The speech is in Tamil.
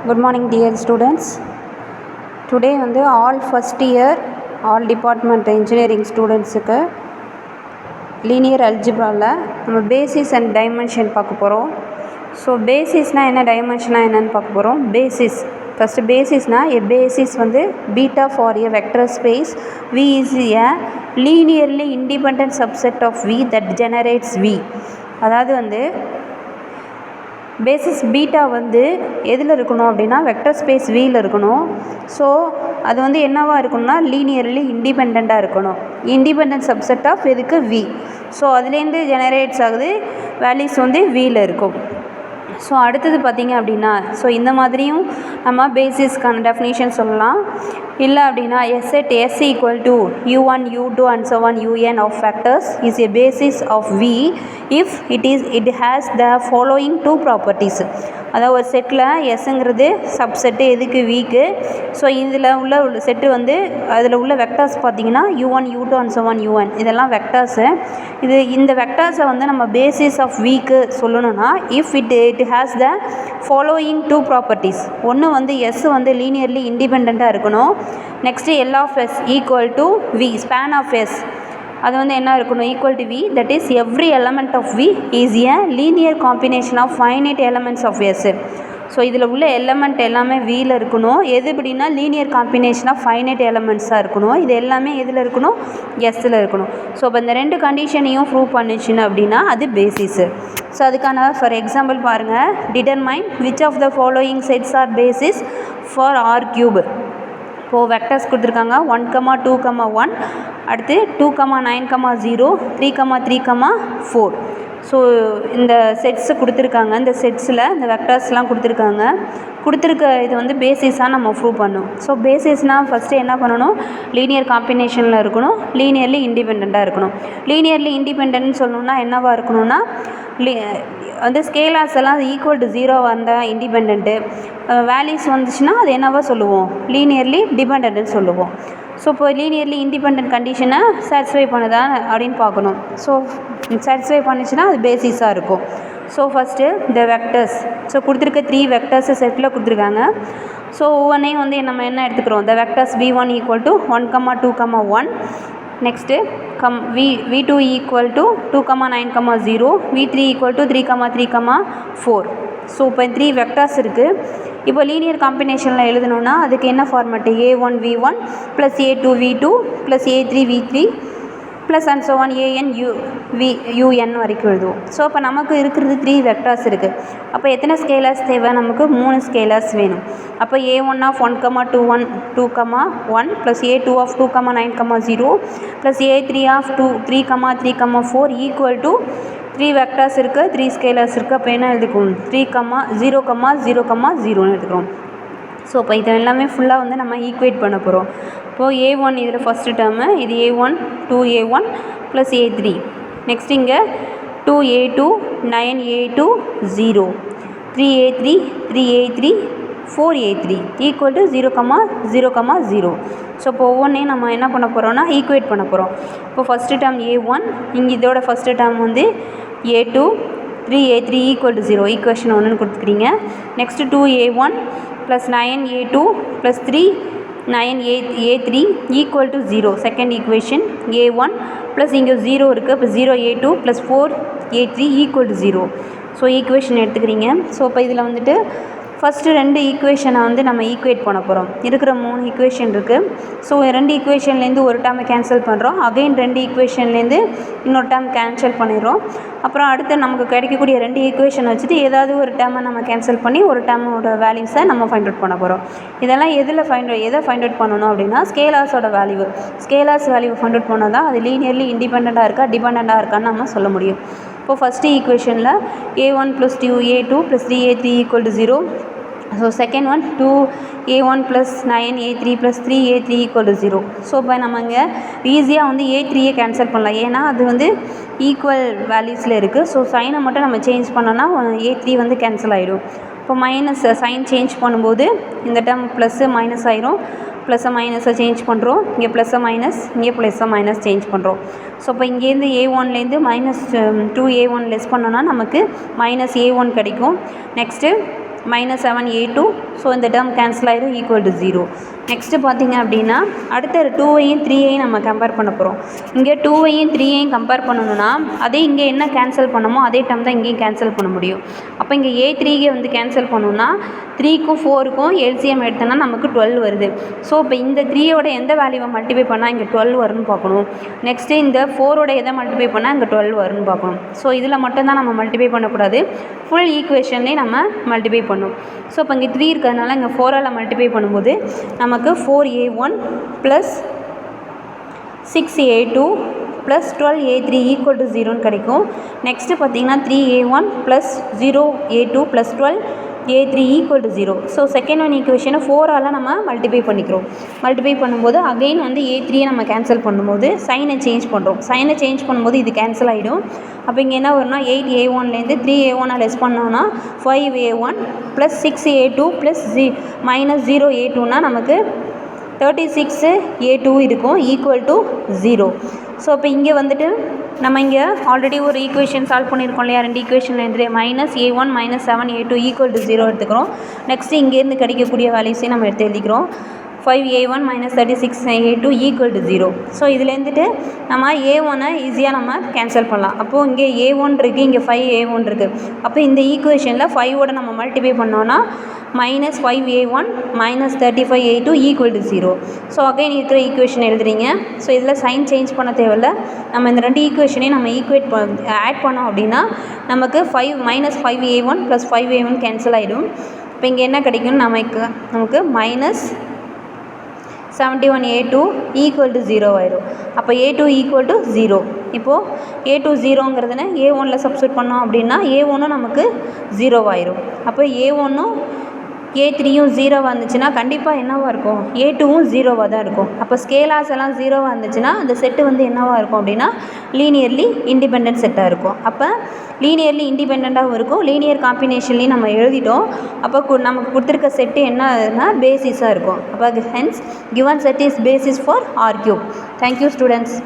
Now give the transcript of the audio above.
Good morning dear students. Today வந்து all first year all department engineering studentsக்கு linear algebraல நம்ம basis and dimension பார்க்க போகிறோம். ஸோ பேசிஸ்னால் என்ன, டைமென்ஷனாக என்னன்னு பார்க்க போகிறோம். பேசிஸ் ஃபஸ்ட்டு பேசிஸ்னால் a basis வந்து beta for a vector space V is a linearly independent subset of V that generates V. அதாவது வந்து பேசிஸ் பீட்டா வந்து எதில் இருக்கணும் அப்படின்னா வெக்டர் ஸ்பேஸ் வியில் இருக்கணும். ஸோ அது வந்து என்னவாக இருக்கணும்னா லீனியர்லி இண்டிபெண்ட்டாக இருக்கணும். இண்டிபெண்ட் சப்செட் ஆஃப் எதுக்கு வி. ஸோ அதுலேருந்து ஜெனரேட்ஸ் ஆகுது வேல்யூஸ் வந்து வியில் இருக்கும். ஸோ அடுத்தது பார்த்திங்க அப்படின்னா ஸோ இந்த மாதிரியும் நம்ம பேசிஸ்க்கான டெஃபினேஷன் சொல்லலாம். இல்லை அப்படின்னா S set S equal to u1 u2 and so on un of factors is a basis of v if it has the following two properties. அதாவது ஒரு செட்டில் எஸ்ங்கிறது சப்செட்டு எதுக்கு விக்கு. ஸோ இதில் உள்ள செட்டு வந்து அதில் உள்ள வெக்டார்ஸ் பார்த்திங்கன்னா u1 u2 and so on un இதெல்லாம் வெக்டார்ஸு. இந்த வெக்டார்ஸை வந்து நம்ம பேசிஸ் ஆஃப் விக்கு சொல்லணும்னா if it has the following two properties. ஒன்று வந்து எஸ் வந்து லீனியர்லி இண்டிபெண்ட்டாக இருக்கணும். Next L of S equal to V, span of S அது வந்து என்ன இருக்கணும், equal to V. That is every element of V is a linear combination of finite elements of S. So இதில் உள்ள எலமெண்ட் எல்லாமே வியில் இருக்கணும். எது அப்படின்னா லீனியர் காம்பினேஷன் ஆஃப் ஃபைனைட் எலமெண்ட்ஸாக இருக்கணும். இது எல்லாமே எதில் இருக்கணும், எஸ்ஸில் இருக்கணும். ஸோ இப்போ இந்த ரெண்டு கண்டிஷனையும் ப்ரூவ் பண்ணிச்சுன்னு அப்படின்னா அது பேசிஸு. ஸோ அதுக்கான ஃபார் எக்ஸாம்பிள் பாருங்கள், determine which of the following sets are basis for R cube. இப்போது வெக்டர்ஸ் கொடுத்துருக்காங்க 1, 2, 1, அடுத்து 2, 9, 0, 3, 3, 4. ஸோ இந்த செட்ஸு கொடுத்துருக்காங்க. இந்த செட்ஸில் இந்த வெக்டர்ஸ்லாம் கொடுத்துருக்க இது வந்து பேசிஸாக நம்ம ப்ரூவ் பண்ணணும். ஸோ பேசிஸ்னால் ஃபஸ்ட்டு என்ன பண்ணணும், லீனியர் காம்பினேஷனில் இருக்கணும், லீனியர்லி இண்டிபெண்ட்டாக இருக்கணும். லீனியர்லி இண்டிபெண்ட்னு சொல்லணுன்னா என்னவாக இருக்கணும்னா வந்து ஸ்கேலார்ஸ் எல்லாம் ஈக்குவல் டு 0 வந்தால் இண்டிபெண்ட்டு, வேல்யூஸ் வந்துச்சுன்னா அது என்னவா சொல்லுவோம், லீனியர்லி டிபெண்ட்டுன்னு சொல்லுவோம். ஸோ இப்போ லீனியர்லி இண்டிபெண்ட் கண்டிஷனை சாட்டிஸ்ஃபை பண்ணுதா அப்படின்னு பார்க்கணும். ஸோ சாட்டிஸ்ஃபை பண்ணிச்சுன்னா அது பேசிஸாக இருக்கும். ஸோ ஃபஸ்ட்டு இந்த வெக்டர்ஸ், ஸோ கொடுத்துருக்க 3 வெக்டர்ஸு செட்டில் கொடுத்துருக்காங்க. ஸோ ஒவ்வொன்றையும் வந்து நம்ம என்ன எடுத்துக்கிறோம், இந்த vectors v1 equal to 1, 2, 1, next v2 equal to 2, 9, 0, v3 equal to 3, 3, 4. So இப்போ 3 வெக்டர்ஸ் இருக்குது. இப்போ லீனியர் காம்பினேஷனில் எழுதணுன்னா அதுக்கு என்ன format, a1 v1 plus a2 v2 plus a3 v3 plus and so one an un வரைக்கும் எழுதுவோம். ஸோ அப்போ நமக்கு இருக்கிறது 3 வெக்டார்ஸ் இருக்குது. அப்போ எத்தனை ஸ்கேலர்ஸ் தேவை, நமக்கு 3 ஸ்கேலர்ஸ் வேணும். அப்போ a1 of 1, 2, 1 plus a2 of 2, 9, 0 plus a3 of 3, 3, 4 equal to 3 vectors இருக்குது, 3 ஸ்கேலர்ஸ் இருக்குது. அப்போ என்ன எழுதிக்கும், 3, 0, 0, 0ன்னு எடுத்துக்கிறோம். ஸோ இப்போ இது எல்லாமே ஃபுல்லாக வந்து நம்ம ஈக்குவேட் பண்ண போகிறோம். இப்போது a1 இதில் ஃபஸ்ட்டு டேர்மு, இது a1 2a1 plus a3. Next இங்கே 2a2 9a2 0 3a3 3a3 4a3 equal to 0, 0, 0. So இப்போ ஒவ்வொன்றையும் நம்ம என்ன பண்ண போகிறோம்னா ஈக்குவேட் பண்ண போகிறோம். இப்போ ஃபஸ்ட்டு டேர்ம் a1, இங்கே இதோட ஃபஸ்ட்டு டேர்ம் வந்து a2 3a3 equal to 0, equation 1ன்னு கொடுத்துக்கிறீங்க. Next 2a1 plus 9a2 plus 3 9a3 equal to 0, second equation a1 plus இங்கே 0 இருக்குது. இப்போ 0a2 plus 4a3 equal to 0. So equation எடுத்துக்கிறீங்க. ஸோ இப்போ இதில் வந்துட்டு ஃபஸ்ட்டு 2 ஈக்குவேஷனை வந்து நம்ம ஈக்குவேட் பண்ண போகிறோம். இருக்கிற 3 ஈக்குவேஷன் இருக்குது. ஸோ 2 ஈக்குவேஷன்லேருந்து ஒரு டேர்மை கேன்சல் பண்ணுறோம். அகைன் 2 ஈக்குவேஷன்லேருந்து இன்னொரு டேர்ம் கேன்சல் பண்ணிடுறோம். அப்புறம் அடுத்து நமக்கு கிடைக்கக்கூடிய 2 ஈக்குவேஷன் வச்சுட்டு ஏதாவது ஒரு டேர்மை நம்ம கேன்சல் பண்ணி ஒரு டேர்மோட வேல்யூஸை நம்ம ஃபைண்ட் அவுட் பண்ண போகிறோம். இதெல்லாம் எதை ஃபைண்ட் அவுட் பண்ணணும் அப்படின்னா ஸ்கேலார்ஸோட value. Scalars value find out பண்ணால் தான் அது லீனியர்லி இண்டிபெண்ட்டாக இருக்கா டிபெண்ட்டாக இருக்கான்னு நம்ம சொல்ல முடியும். இப்போது ஃபஸ்ட்டு ஈக்குவேஷனில் a1 plus 2a2 plus 3a3 equal to 0. So second one 2a1 plus 9a3 plus 3a3 equal to 0. So இப்போ நம்ம இங்கே ஈஸியாக வந்து a3யை கேன்சல் பண்ணலாம், ஏன்னா அது வந்து ஈக்குவல் வேல்யூஸில் இருக்குது. ஸோ சைனை மட்டும் நம்ம சேஞ்ச் பண்ணோன்னா a3 வந்து கேன்சல் ஆகிடும். இப்போ மைனஸ் சைன் சேஞ்ச் பண்ணும்போது இந்த டேர்ம் ப்ளஸ்ஸு மைனஸ் ஆயிரும். ப்ளஸ்ஸை மைனஸை சேஞ்ச் பண்ணுறோம், இங்கே ப்ளஸ்ஸை மைனஸ், இங்கே ப்ளஸ்ஸை மைனஸ் சேஞ்ச் பண்ணுறோம். ஸோ இப்போ இங்கேருந்து a1லேருந்து மைனஸ் 2a1 லெஸ் பண்ணோன்னா நமக்கு மைனஸ் a1 கிடைக்கும். Next -7a2. ஸோ இந்த டேர்ம் கேன்சல் ஆகிடும், ஈக்குவல் டு 0. நெக்ஸ்ட்டு பார்த்திங்க அப்படின்னா அடுத்த 2ஐயும் 3ஐயும் நம்ம கம்பேர் பண்ண போகிறோம். இங்கே 2ஐயும் 3ஐயும் கம்பேர் பண்ணணும்னா அதே இங்கே என்ன கேன்சல் பண்ணமோ அதே டேர்ம் தான் இங்கேயும் கேன்சல் பண்ண முடியும். அப்போ இங்கே a3 வந்து கேன்சல் பண்ணணும்னா 3க்கும் 4க்கும் எல்சிஎம் எடுத்தோன்னா நமக்கு 12 வருது. ஸோ இப்போ இந்த 3யோட எந்த வேல்யூவை மல்டிப்ளை பண்ணால் இங்கே 12 வரும்னு பார்க்கணும். நெக்ஸ்ட்டு இந்த 4ஓட எதை மல்டிப்ளை பண்ணால் இங்கே 12 வரும்னு பார்க்கணும். ஸோ இதில் மட்டும்தான் நம்ம மல்டிப்ளை பண்ணக்கூடாது, ஃபுல் ஈக்குவேஷன்லேயே நம்ம மல்டிப்ளை பண்ணணும். ஸோ இப்போ இங்கே 3 இருக்கிறதுனால இங்கே 4ஆல் மல்டிப்ளை பண்ணும்போது நமக்கு 4a1 + 6a2 + 12a3 equal to 0ன்னு கிடைக்கும். நெக்ஸ்ட்டு பார்த்திங்கன்னா 3a1 + 0a2 + 12a3 equal to 0. So second one ஈக்குவேஷனை 4ஆல் நம்ம மல்டிப்ளை பண்ணிக்கிறோம். மல்டிப்ளை பண்ணும்போது அகைன் வந்து a3யை நம்ம கேன்சல் பண்ணும்போது சைனை சேஞ்ச் பண்ணுறோம். சைனை சேஞ்ச் பண்ணும்போது இது கேன்சல் ஆகிடும். அப்போ இங்கே என்ன வரும்னா 8a1லேருந்து 3a1 லெஸ் பண்ணோன்னா 5a1 + 6a2 + -0a2னா நமக்கு 36a2 இருக்கும், ஈக்குவல் டு 0. ஸோ இப்போ இங்கே வந்துட்டு நம்ம இங்கே ஆல்ரெடி ஒரு ஈக்குவேஷன் சால்வ் பண்ணியிருக்கோம் இல்லையா, 2 ஈக்குவேஷன்லேருந்து -a1 -7a2 ஈக்குவல் டு 0 எடுத்துக்கிறோம். நெக்ஸ்ட்டு இங்கேருந்து கிடைக்கக்கூடிய வேல்யூஸையும் நம்ம எடுத்து எழுதிக்கிறோம். 5a1 - 36a2 equal to 0. So இதுலேருந்துட்டு நம்ம a1-ஐ ஈஸியாக நம்ம கேன்சல் பண்ணலாம். அப்போது இங்கே a1 இருக்குது, இங்கே 5a1 இருக்குது. அப்போ இந்த ஈக்குவேஷனில் 5ஓட நம்ம மல்டிப்ளை பண்ணோன்னா -5a1 - 35a2 equal to 0. So again இருக்கிற ஈக்குவேஷன் எழுதுறீங்க. ஸோ இதில் சைன் சேஞ்ச் பண்ண தேவையில்ல. நம்ம இந்த 2 ஈக்குவேஷனையும் நம்ம ஆட் பண்ணோம் அப்படின்னா நமக்கு -5a1 + 5a1 கேன்சல் ஆகிடும். இப்போ இங்கே என்ன கிடைக்கும்னு நமக்கு -71a2 ஈக்குவல் டு 0 ஆயிடும். அப்போ a2 ஈக்குவல் டு 0. இப்போது a2 0ங்கிறதுனா a1ல் சப்ஸ்டியூட் பண்ணோம் அப்படின்னா a1ம் நமக்கு 0 ஆயிடும். அப்போ a1ம் a3யும் 0வாக இருந்துச்சுன்னா கண்டிப்பாக என்னவாக இருக்கும், a2வும் 0வாக தான் இருக்கும். அப்போ ஸ்கேலார்ஸ் எல்லாம் 0வாக இருந்துச்சுன்னா அந்த செட்டு வந்து என்னவாக இருக்கும் அப்படின்னா லீனியர்லி இண்டிபெண்டன்ட் செட்டாக இருக்கும். அப்போ லீனியர்லி இண்டிபெண்ட்டாகவும் இருக்கும், லீனியர் காம்பினேஷன்லேயும் நம்ம எழுதிட்டோம். அப்போ நமக்கு கொடுத்துருக்க செட்டு என்னன்னா பேசிஸாக இருக்கும். அப்போ hence given set is basis for R3. Thank you students.